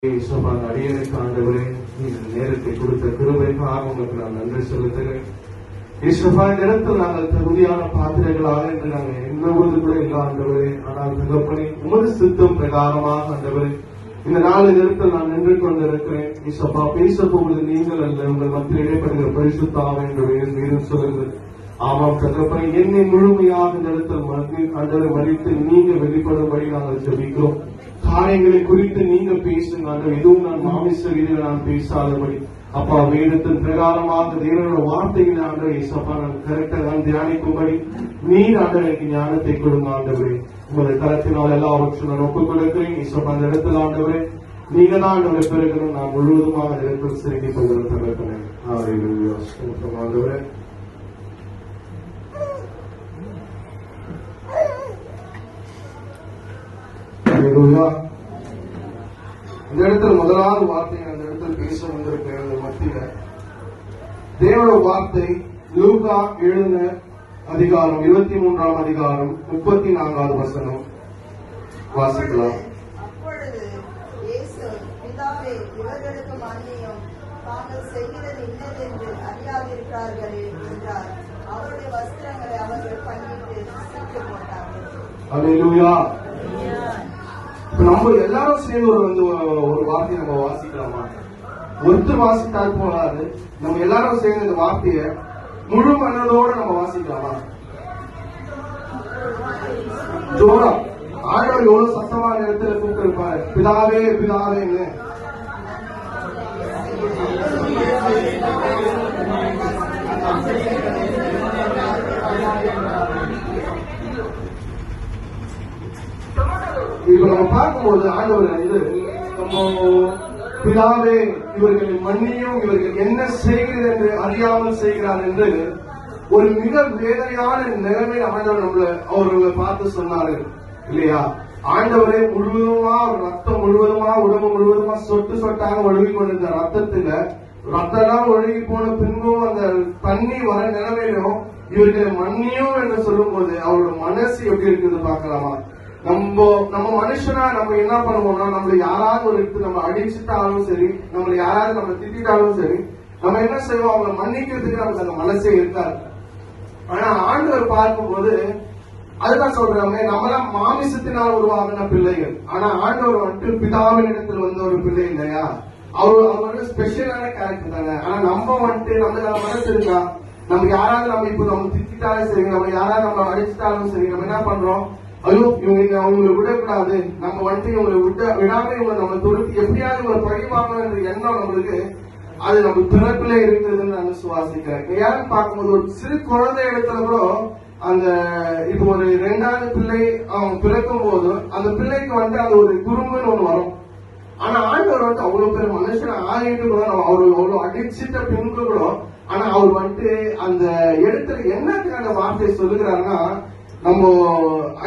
அடியனுக்கு ஆண்டவரே நேரத்தை கொடுத்த கிருபைக்காக உங்களுக்கு நான் நன்றி செலுத்துகிறேன். ஈஸ்வரா, இந்த இடத்தில் நாங்கள் தகுதியான பாத்திரங்களாக என்று நாங்கள் எண்ணுவது கூட இல்லை ஆண்டவரே. ஆனால் தகப்பனே, உமது சித்தம் பிரகாரமாக ஆண்டவரே இந்த நாலு நேரத்தில் நான் நின்று கொண்டிருக்கிறேன். ஈஸ்வரா, பேச போவது நீங்கள் அல்ல, உங்கள் மத்தியில் இடைப்படுகிற பரிசுத்தாவே என்று மீண்டும் சொல்லுங்கள். ஆமாம் தகப்பனே, என்னை முழுமையாக இந்த இடத்தில் ஆண்டவரை மறித்து நீங்க வெளிப்படும்படி நாங்கள் ஜெபிக்கிறோம். காரியங்களை குறித்து நீங்க பேசுங்க. எதுவும் நான் மாமிச ரீதியில் நான் பேசாதபடி அப்பா வேதத்தின் பிரகாரமாக தேவனோட வார்த்தைகளை ஆண்டவரை இசப்பா நான் கரெக்டா நான் தியானிக்கும்படி நீர் ஆண்டவருக்கு ஞானத்தை கொடுங்க ஆண்டவரே. உங்களுடைய கருத்தினால் எல்லாவற்றும் நான் ஒப்புக் கொடுக்கிறேன். இசப்பா அந்த இடத்துல ஆண்டவரே நீங்க தான் ஆண்டவரை பெருகணும். நான் முழுவதுமாக அந்த இடத்தில் சிறுக்கி கொண்டிருக்கிறேன் ஆண்டவரே. இந்த இடத்துல முதலாவது வார்த்தை அந்த இடத்துல பேச வந்திருக்கிறது மத்தியில தேவனோட வார்த்தை லூக்கா 7 அதிகாரம் 23 அதிகாரம் 34 வசனம் வாசிக்கலாம். அப்பொழுது இயேசு, பிதாவே, இவர்களுக்கு மன்னியும், தாங்கள் செய்கிறது இன்னதென்று அறியாதிருக்கிறார்களே என்றார். அவருடைய வஸ்திரங்களை அவர்கள் பண்ணிட்டு சிக்கு போட்டார்கள். அல்லேலூயா. நம்ம எல்லாரும் சேர்ந்து ஒரு வார்த்தையை நம்ம வாசிக்கலாமா? ஒருத்தர் வாசித்தால் போகாது. நம்ம எல்லாரும் சேர்ந்து இந்த வார்த்தையை முழு மனதோட நம்ம வாசிக்கலாமா? ஜோரா ஆண்டவர் எவ்வளவு சத்தமான இடத்துல கூப்பிட்டு இருப்பாரு, பிதாவே பிதாவேன்னு. இப்ப நம்ம பார்க்கும்போது ஆண்டவர் நம்ம பிதாவே இவர்களை மன்னியும், இவர்கள் என்ன செய்கிறது என்று அறியாமல் செய்கிறார் என்று ஒரு மிக வேதனையான நிலைமை ஆண்டவர் அவர்களை பார்த்து சொன்னாரு இல்லையா? ஆண்டவரே முழுவதுமா ரத்தம் முழுவதுமா உடம்பு முழுவதுமா சொட்டு சொட்டாக ஒழுகி கொண்டிருந்த ரத்தத்துல ரத்தம் ஒழுகி போன பின்பும் அந்த தண்ணி வர நிலைமையிலும் இவர்களை மன்னியும் என்று சொல்லும் போது அவரோட மனசு எப்படி இருக்குது பார்க்கலாமா? நம்ம மனுஷனா நம்ம என்ன பண்ணுவோம்னா, நம்மள யாராவது ஒரு இடத்துல நம்ம அடிச்சுட்டாலும் சரி, நம்மள யாராவது நம்ம திட்டாலும் சரி, நம்ம என்ன செய்வோம், அவங்களை மன்னிக்கிறதுக்கு நமக்கு அந்த மனசே இருக்காது. ஆனா ஆண்டவர் பார்க்கும்போது அதுதான் சொல்றாங்க, நம்மளாம் மாமிசத்தினால் உருவாகின பிள்ளைகள். ஆனா ஆண்டவர் வந்துட்டு பிதாவின் இடத்துல வந்த ஒரு பிள்ளை இல்லையா? அவரோட ஸ்பெஷலான கேரக்டர் தானே. ஆனா நம்ம வந்துட்டு நம்ம மனசு இருக்கா, நம்ம யாராவது நம்ம இப்ப நம்ம திட்டாலும் சரி, நம்ம யாராவது நம்ம அடிச்சுட்டாலும் சரி, நம்ம என்ன பண்றோம், ஐயோ இவங்க அவங்களை விடக்கூடாது, நம்ம வந்துட்டு இவங்களை விடாம இவங்க நம்ம துருத்தி எப்படியாவது இவங்களை பழிவாங்கன்ற எண்ணம் நம்மளுக்கு அது நம்ம பிறப்புல இருக்குதுன்னு நான் சுவாசிக்கிறேன். ஏன்னு பார்க்கும்போது ஒரு சிறு குழந்தை இடத்துல கூட அந்த இப்போ ஒரு 2வது பிள்ளை அவங்க பிறக்கும் போது அந்த பிள்ளைக்கு வந்துட்டு அது ஒரு குறும்புன்னு ஒண்ணு வரும். ஆனா ஆண்டவர் வந்துட்டு அவ்வளவு பேர் மனுஷன் ஆகிட்டு கூட நம்ம அவரு அவ்வளவு அடிச்சிட்ட பின்பு கூட ஆனா அவர் வந்துட்டு அந்த இடத்துல என்னத்துக்கான வார்த்தையை சொல்லுகிறாருன்னா, நம்ம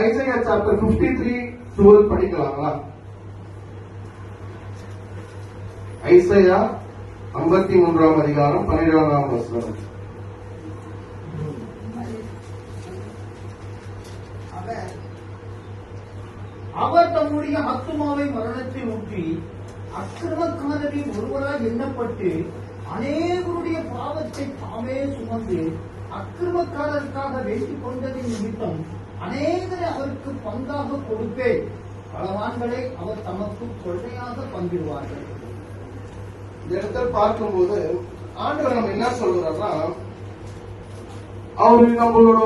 ஐசையா சாப்டர் 53:12 படிக்கலாங்களா? ஐசையா 53 அதிகாரம் 12 வசனம். அவர் தம்முடைய ஆத்துமாவை மரணத்தில் ஊற்றி அக்கிரமக்காரரின் ஒருவராய் எண்ணப்பட்டு அநேகருடைய பாவத்தை தாமே சுமந்து அக்கிரமக்காரருக்காக வேண்டிக் கொண்டதின் நிமித்தம் அநேகரை அவருக்கு பங்காக கொடுப்பேன், பலவான்களை அவர் தமக்கு கொள்ளையாக பங்கிடுவார்கள். இந்த இடத்தில் பார்க்கும்போது ஆண்டவர் நம்ம என்ன சொல்றாருன்னா, அவரு நம்மளோட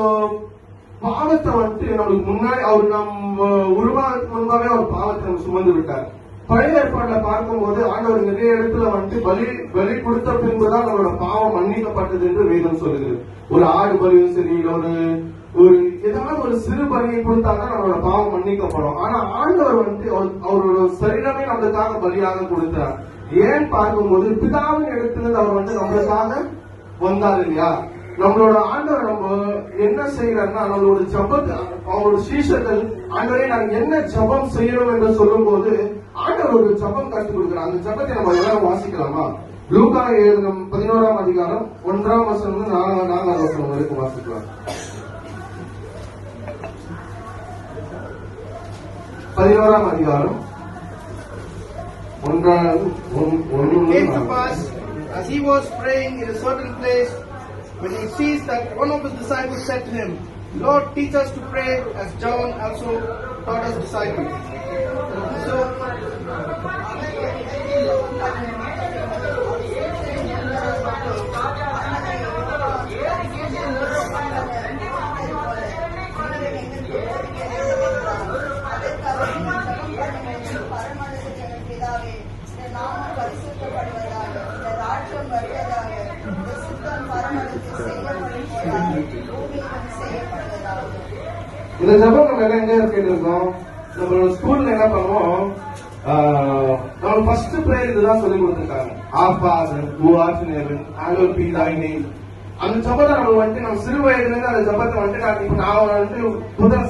பாவத்தை வந்துட்டு நம்மளுக்கு முன்னாடி அவர் நம்ம உருவாக்கு முன்பாவே அவர் பாவத்தை நம்ம சுமந்து விட்டார். பழைய ஏற்பாடுல பார்க்கும்போது ஆண்டவர் நிறைய இடத்துல வந்துட்டு பலி கொடுத்த பின்புதான் நம்மளோட பாவம் மன்னிக்கப்பட்டது என்று வேதம் சொல்லுகிறது. ஒரு ஆடு பலியும் சரி, ஒரு ஏதாவது ஒரு சிறு பலியை கொடுத்தாதான் நம்மளோட பாவம் மன்னிக்கப்படும். ஆனா ஆண்டவர் வந்துட்டு அவரோட சரீரமே நம்மளுக்காக பலியாக கொடுத்தார். ஏன் பார்க்கும்போது பிதாவின் இடத்துல அவர் வந்து நம்மளுக்காக வந்தார் இல்லையா? நம்மளோட ஆண்டவர் நம்ம என்ன செய்யறாருன்னா, நம்மளோட ஜபத்தை அவரோட சீஷர்கள் ஆண்டவரே நாங்க என்ன ஜபம் செய்யணும் என்று சொல்லும் போது ஆண்டவர் ஒரு ஜபம் கற்றுக் கொடுக்கிறார். அந்த ஜபத்தை நம்ம எல்லாரும் வாசிக்கலாமா? லூக்கா 11 அதிகாரம் 1 வசனம் 4 வசனம் வரைக்கும் வாசிக்கலாம். 11 அதிகாரம் came to pass as he was praying in a certain place, when he sees that one of his disciples said to him, Lord, teach us to pray as John also taught his disciples. So, இந்த ஜபம் நம்ம எல்லாம் எங்க கேட்டிருக்கோம்? நம்மளோட ஸ்கூல்ல என்ன பண்ணுவோம்? நம்ம ஃபர்ஸ்ட் பிரேயர் இதுதான் சொல்லி கொடுத்துருக்காங்க. Our Father who art in heaven, hallowed be thy name. அந்த ஜபத்தை நம்ம வந்துட்டு நம்ம சிறு வயதுல இருந்து அந்த ஜபத்தை வந்துட்டு இப்ப நான் வந்துட்டு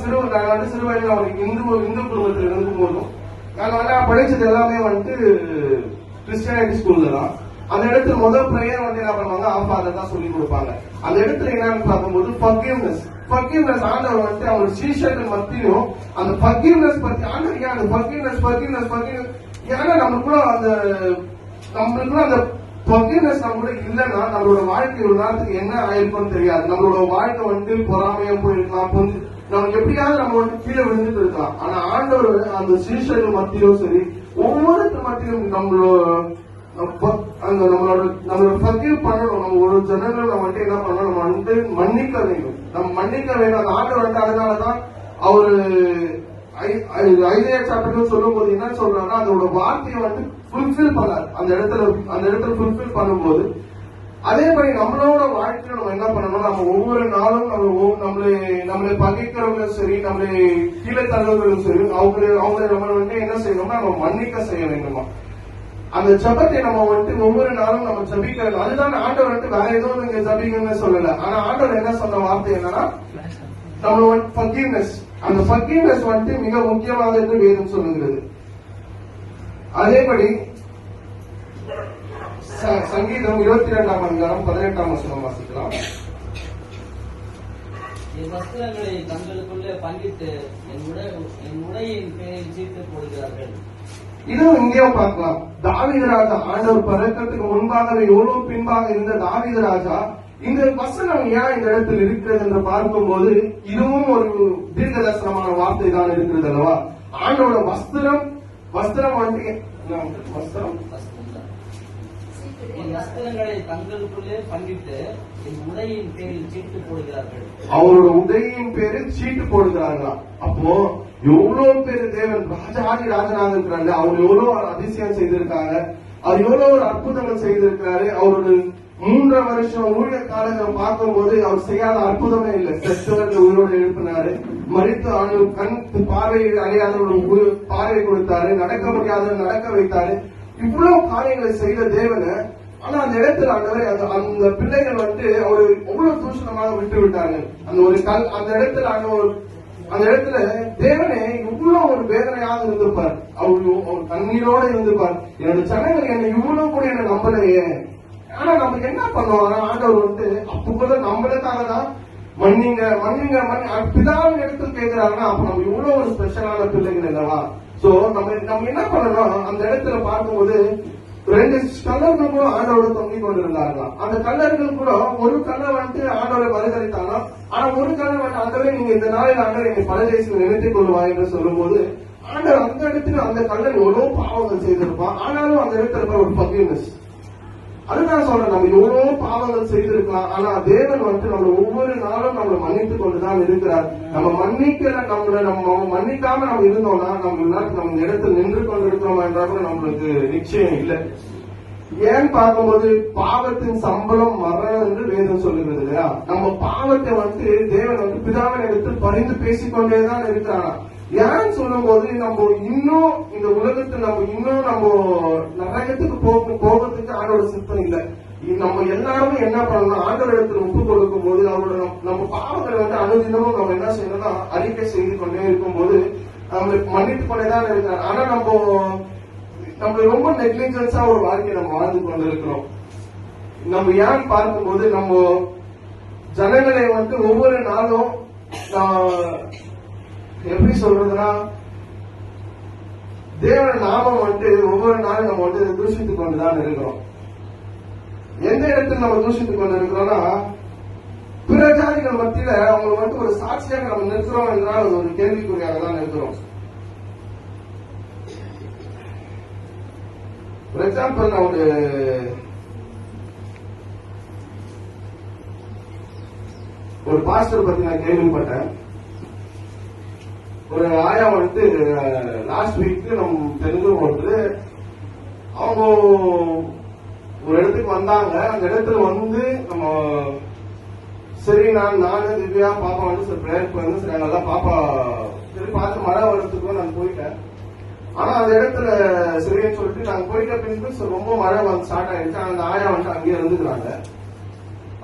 சிறு வயதுல ஒரு இந்து குடும்பத்தில் இருக்கும் போதும் நான் படிச்சது எல்லாமே வந்துட்டு கிறிஸ்டியானிட்டி ஸ்கூல்ல தான். அந்த இடத்துல முதல் பிரேயர் வந்து என்ன பண்ணுவாங்க? Our Father தான் சொல்லி கொடுப்பாங்க. அந்த இடத்துல என்னன்னு பார்க்கும்போது forgiveness ஆண்டவர் வந்துட்டு அவர் சீஷர்கள் மத்தியிலும் அந்த forgiveness பத்தி ஆண்டவர் ஏன் அந்த forgiveness ஏன்னா நம்மளுக்குள்ள அந்த forgiveness நம்மளோட இல்லைன்னா நம்மளோட வாழ்க்கை ஒரு நேரத்துக்கு என்ன ஆயிருக்கும்னு தெரியாது. நம்மளோட வாழ்க்கை வந்துட்டு பொறாமையா போயிருக்கலாம், நமக்கு எப்படியாவது நம்ம வந்து கீழே விழுந்துட்டு இருக்கலாம். ஆனா ஆண்டவர் அந்த சீஷர்கள் மத்தியிலும் சரி ஒவ்வொருத்தர் மத்தியிலும் நம்மளோட forgive பண்ணணும். நம்ம ஒரு ஜனங்கள் நம்ம வந்துட்டு என்ன பண்ணணும்? நம்ம வந்து மன்னிக்க வேண்டும். அந்த ஆண்டவர் வந்து அதனாலதான் அவரு ஐதேயா சாப்டர் சொல்லும் போது என்ன சொல்றாங்கன்னா அதோட வார்த்தையை வந்து ஃபுல்ஃபில் பண்ணார். அந்த இடத்துல ஃபுல்ஃபில் பண்ணும்போது அதே மாதிரி நம்மளோட வாழ்க்கையில நம்ம என்ன பண்ணணும்? நம்ம ஒவ்வொரு நாளும் நம்மளை பகைக்கிறவங்களும் சரி, நம்மளை கீழே தள்ளுவர்களும் சரி, அவங்க நம்ம வந்து என்ன செய்யணும்னா நம்ம மன்னிக்க செய்ய வேண்டுமா? அந்த ஜபத்தை நம்ம வந்துட்டு ஒவ்வொரு நாளும் நம்ம ஜபிக்கிறது. அதுதான் ஆண்டவர் வந்துட்டு வேற எதுவும் நீங்க ஜபிங்கன்னு சொல்லல. ஆனா ஆண்டவர் என்ன சொன்ன வார்த்தை என்னன்னா நம்ம வந்து forgiveness. அந்த forgiveness வந்துட்டு மிக முக்கியமானது என்று வேதம் சொல்லுகிறது. அதேபடி சங்கீதம் 22ஆம் அதிகாரம் 18ஆம் வசனம் வாசிக்கலாம். என் வஸ்திரங்களை தங்களுக்குள்ளே பங்கிட்டு என் உடையின் பேரில் சீட்டு போடுகிறார்கள். இதுவும் இங்கேயும் பார்க்கலாம். தாவீது ராஜா ஆண்டவர் பிறக்கிறதுக்கு முன்பாகவே எவ்வளவு பின்பாக இருந்த தாவீது ராஜா இந்த வசனம் ஏன் இந்த இடத்தில் இருக்கிறது என்று பார்க்கும்போது இதுவும் ஒரு தீர்க்க தரிசனமான வார்த்தை தான் இருக்கிறது அல்லவா? ஆண்டோட வஸ்திரம் வந்து என் வஸ்திரங்களை தங்களுக்குள்ளே பங்கிட்டு என் உடையின் பேரில் சீட்டு போடுகிறார்கள். அவரோட உடையின் பேரில் சீட்டு போடுகிறார்களா? அப்போ எவ்வளவு பேரு தேவன் ராஜனாக இருக்கிறாங்க. அவர் எவ்வளவு அதிசயம் செய்திருக்காங்க, அவர் எவ்வளவு ஒரு அற்புதங்கள் செய்திருக்கிறாரு. அவரோட 3 வருஷம் ஊழிய காலங்களை பார்க்கும்போது அவர் செய்யாத அற்புதமே இல்லை. செத்தவர்கள் உயிரோடு எழுப்பினாரு, மரித்து கண் பார்வை அடையாதவர்கள் பார்வை கொடுத்தாரு, நடக்க முடியாதவர்கள் நடக்க வைத்தாரு. இவ்வளவு காரியங்களை செய்த தேவனை ஆனா அந்த இடத்துல அந்த பிள்ளைகள் வந்து அவரு எவ்வளவு தூஷணமாக விட்டு விட்டாங்க. அந்த இடத்துல தேவனே இவ்வளவு ஒரு வேதனையாக இருந்திருப்பார். அவர் கண்ணீரோட இருந்திருப்பார். என்னோட ஜனங்கள் என்னை இவ்வளவு கூட என்ன நம்பலையே. ஆனா நம்ம என்ன பண்ணுவோம்? ஆண்டவர் வந்து அப்ப கூட நம்மளுக்காக தான் மன்னிங்க பிதாவின் இடத்துல கேட்கிறாங்கன்னா அப்ப நம்ம இவ்வளவு ஒரு ஸ்பெஷலான பிள்ளைகள் இல்லவா? சோ நம்ம என்ன பண்ணணும்? அந்த இடத்துல பார்க்கும்போது 2 கல்லர்கள் கூட ஆண்டோட தொங்கிக் கொண்டிருந்தார்களாம். அந்த கல்லர்கள் கூட ஒரு கல்லர் வந்துட்டு ஆண்டோரை மறுதளித்தாங்க. ஆனா ஒரு கல்லர் வந்து ஆண்டவரே நீங்க இந்த நாளில் ஆண்டவர் எங்க பரதேசத்தில் நினைத்துக் கொள்வாய் என்று சொல்லும் போது ஆண்டவர் அந்த இடத்துல அந்த கல்லர் எவ்வளவு பாவங்கள் செய்திருப்பான். ஆனாலும் அந்த இடத்துல ஒரு forgiveness. அதுதான் சொல்றேன், நம்ம எவ்வளவு பாவங்கள் செய்திருக்கலாம். ஆனா தேவன் வந்து நம்ம ஒவ்வொரு நாளும் நம்மளை மன்னித்துக் கொண்டுதான் இருக்கிறார். நம்ம மன்னிக்காம நம்ம இருந்தோம்னா நம்ம இடத்துல நின்று கொண்டிருக்கிறோம் என்றால் கூட நம்மளுக்கு நிச்சயம் இல்லை. ஏன் பார்க்கும்போது பாவத்தின் சம்பளம் மரணம் என்று வேதம் சொல்லுகிறது இல்லையா? நம்ம பாவத்தை வந்து தேவன் வந்து பிதாவின் இடத்தில் பரிந்து பேசிக்கொண்டேதான் இருக்கிறானா. ஏன்னு சொல்லும் போது நம்ம இன்னும் இந்த உலகத்தில் நம்ம நரகத்துக்கு போகிறதுக்கு ஆண்டோட சித்தம் இல்லை. நம்ம எல்லாருமே என்ன பண்ணணும்? ஆண்டோட இடத்துல ஒப்பு கொடுக்கும் போது அவரோட நம்ம பாவங்களை வந்து அனுதினமும் நம்ம என்ன செய்யணும்னா அறிக்கை செய்து கொண்டே இருக்கும் போது நம்மளுக்கு மன்னித்து கொண்டேதான் இருக்கிறார். ஆனா நம்ம ரொம்ப நெக்லிஜென்ஸா ஒரு வாழ்க்கையை நம்ம வாழ்ந்து கொண்டு இருக்கிறோம். நம்ம ஏன் பார்க்கும்போது நம்ம ஜனங்களை வந்து ஒவ்வொரு நாளும் எப்படி சொல்றதுன்னா தேவன நாமம் ஒவ்வொரு நாளும் நம்ம தூஷித்துக் கொண்டுதான் இருக்கிறோம். எந்த இடத்துல நம்ம தூஷித்துக் கொண்டு இருக்கிறோம்னா, பிற ஜாதிகள் மத்தியில அவங்க ஒரு சாட்சியாக நம்ம நிற்கிறோம் என்றால் அது ஒரு கேள்விக்குறியாக தான் இருக்கிறோம். ஃபார் எக்ஸாம்பிள், நான் ஒரு பாஸ்டர் பத்தி நான் கேள்விப்பட்டேன். ஒரு ஆயா லாஸ்ட் வீக் நம்ம தெரிஞ்சு போது அவங்க ஒரு இடத்துக்கு வந்தாங்க. அந்த இடத்துல நம்ம சரி நானு திவ்யா பாப்பா சரி பிரேயருக்கு சரி நல்லா பாப்பா சரி பார்த்து மழை வரத்துக்கு நான் போயிட்டேன். ஆனா அந்த இடத்துல சரின்னு சொல்லிட்டு நாங்க போயிட்ட பின்பு ரொம்ப மழை ஸ்டார்ட் ஆயிடுச்சு. அந்த ஆயா அங்கேயே இருந்துக்கிறாங்க.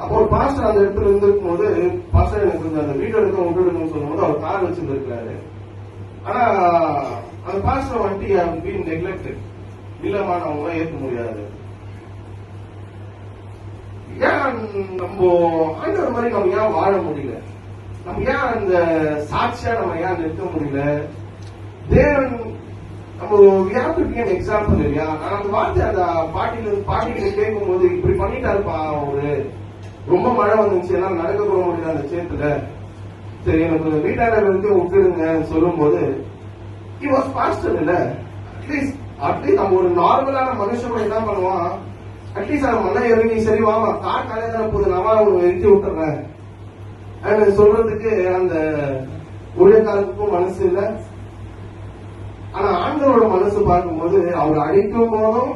அப்போ ஒரு பாஸ்டர் அந்த இடத்துல இருந்திருக்கும் போது, பாஸ்டர் எனக்கு கொஞ்சம் அந்த வீடு எடுக்க விட்டுடுன்னு சொல்லும் போது அவர் கார் வச்சிருந்திருக்காரு. ஆனா அந்த பாஸ்டர் பீன் நெக்லெக்டட். இல்லம்மா நம்ம ஏற்க முடியாது. ஏன் நம்ம ஆண்டவர் மாதிரி நம்ம ஏன் வாழ முடியல? நம்ம ஏன் அந்த சாட்சியா நம்ம ஏன் நிற்க முடியல? தேவன் நம்ம எக்ஸாம்பிள் இல்லையா? நான் அந்த வார்த்தை அந்த பாட்டிகள் கேட்கும் போது இப்படி பண்ணிட்டாருப்பா அவரு, ரொம்ப மழை வந்துச்சு, எல்லாம் நடக்க போக முடியல அந்த சேத்துல, சரி எனக்கு வீட்டாளர் விட்டுடுங்க சொல்லும் போது பாஸ்டர் இல்ல. அட்லீஸ்ட் நம்ம ஒரு நார்மலான மனுஷன் என்ன பண்ணுவான், அட்லீஸ்ட் அந்த மழை இறங்கி சரி வாமா கார் கலைதான போது நான் எரிஞ்சு விட்டுறேன் சொல்றதுக்கு அந்த ஊழியக்காரருக்கும் மனசு இல்லை. ஆனா ஆண்டவரோட மனசு பார்க்கும்போது அவர் அடிக்கும் போதும்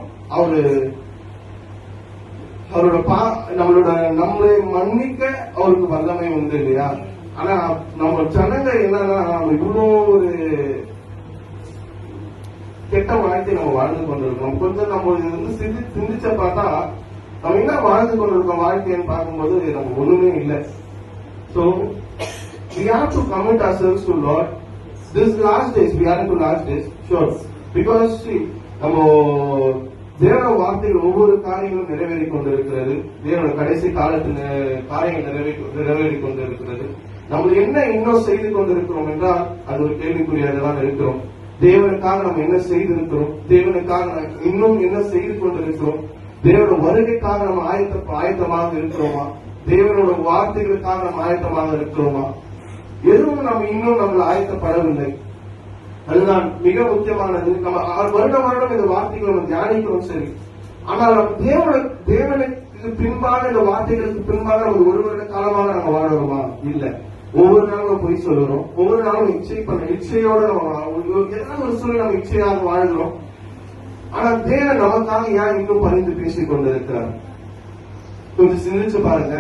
நம்மளை மன்னிக்க அவருக்கு வல்லமை உண்டு இல்லையா? ஆனா நம்ம ஜனங்க என்னன்னா இவ்வளோ ஒரு கெட்ட வாழ்க்கை நம்ம வாழ்ந்து கொண்டிருக்கோம். கொஞ்சம் நம்ம சிந்திச்ச பார்த்தா நம்ம என்ன வாழ்ந்து கொண்டிருக்கோம் வாழ்க்கைன்னு பார்க்கும்போது நம்ம ஒண்ணுமே இல்லை. So we have to commit ourselves to Lord. This last days, we are into last days, sure. Because நம்ம தேவன வார்த்தைகள் ஒவ்வொரு காரியங்களும் நிறைவேறி கொண்டிருக்கிறது. தேவனோட கடைசி காலத்தில் காரியங்கள் நிறைவேறி கொண்டிருக்கிறது. நம்ம என்ன இன்னும் செய்து கொண்டிருக்கிறோம் என்றால் அது ஒரு கேள்விக்குறியாக தான் இருக்கிறோம். தேவனுக்காக நம்ம என்ன செய்திருக்கிறோம்? தேவனுக்காக இன்னும் என்ன செய்து கொண்டிருக்கிறோம்? தேவனோட வருகைக்காக நம்ம ஆயத்தமாக இருக்கிறோமா? தேவனோட வார்த்தைகளுக்காக நம்ம ஆயத்தமாக இருக்கிறோமா? எதுவும் நம்ம இன்னும் நம்மள ஆயத்தப்படவில்லை. அதுதான் மிக முக்கியமானது. நம்ம வருடம் இந்த வார்த்தைகளை நம்ம தியானிக்கிறோம் சரி, ஆனால் நம்ம தேவனுக்கு பின்பாக இந்த வார்த்தைகளுக்கு பின்பாக நம்ம ஒரு வருட காலமாக நம்ம வாழறோமா? இல்ல. ஒவ்வொரு நாளும் நம்ம பொய் சொல்லுறோம். ஒவ்வொரு நாளும் இச்சையோட நம்ம ஏதாவது ஒரு சூழ்நிலை நம்ம இச்சையாக வாழ்கிறோம். ஆனா தேவன் நமக்காக ஏன் இன்னும் பரிந்து பேசிக் கொண்டிருக்கிறார்? கொஞ்சம் சிந்திச்சு பாருங்க.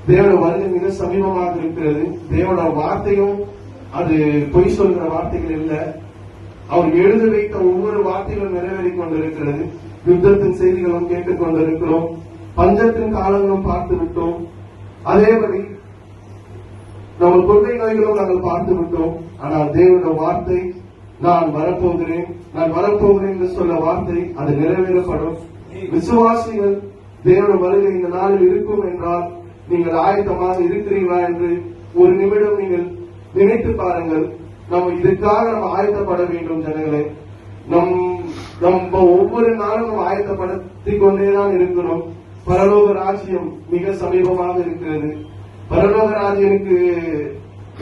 தேவனோட வருகை மிக சமீபமாக இருக்கிறது. தேவனோட வார்த்தையும் அது பொய் சொல்கிற வார்த்தைகள் இல்ல. அவர் எழுத வைத்த ஒவ்வொரு வார்த்தைகளும் நிறைவேறி கொண்டிருக்கிறது. யுத்தத்தின் செய்திகளும் கேட்டுக் கொண்டிருக்கிறோம். பஞ்சத்தின் காலங்களும் பார்த்து விட்டோம். அதேபடி நம்ம கொள்ளை நோய்களும் நாங்கள் பார்த்து விட்டோம். ஆனால் தேவனோட வார்த்தை நான் வரப்போகிறேன் என்று சொல்ல வார்த்தை அது நிறைவேறப்படும். விசுவாசிகள் தேவனோட வருகை இந்த நாளில் இருக்கும் என்றால் நீங்கள் ஆயத்தமாக இருக்கிறீர்களா என்று ஒரு நிமிடம் நீங்கள் நினைத்து பாருங்கள். நம்ம இதுக்காக நம்ம ஆயத்தப்பட வேண்டும் ஜனங்களே. நம்ம ஒவ்வொரு நாளும் நம்ம ஆயத்தப்படுத்திக் கொண்டேதான் இருக்கிறோம். பரலோக ராஜ்யம் மிக சமீபமாக இருக்கிறது. பரலோக ராஜ்யனுக்கு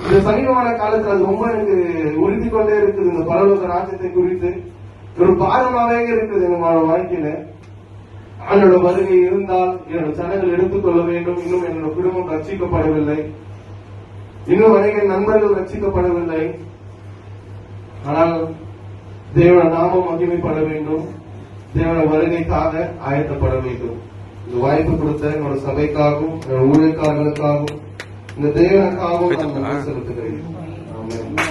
இந்த சமீபமான காலத்தில் அது ரொம்ப எனக்கு உறுதி கொண்டே இருக்குது. இந்த பரலோக ராஜ்யத்தை குறித்து ஒரு பாரமாவே இருக்குது என்னோட வாழ்க்கையில. அவனோட வருகை இருந்தால் என்னோட ஜனங்கள் எடுத்துக்கொள்ள வேண்டும். இன்னும் என்னோட குடும்பம் ரட்சிக்கப்படவில்லை. இன்னும் அநேக நண்பர்கள் ரட்சிக்கப்படவில்லை. ஆனால் தேவன நாமம் மகிமைப்பட வேண்டும். தேவன வருகைக்காக ஆயத்தப்பட வேண்டும். இந்த வாய்ப்பு கொடுத்த என்னோட சபைக்காகவும் என்னோட ஊழியக்காரர்களுக்காகவும் இந்த தேவனுக்காகவும் நான் நன்றி செலுத்துகிறேன். ஆமென்.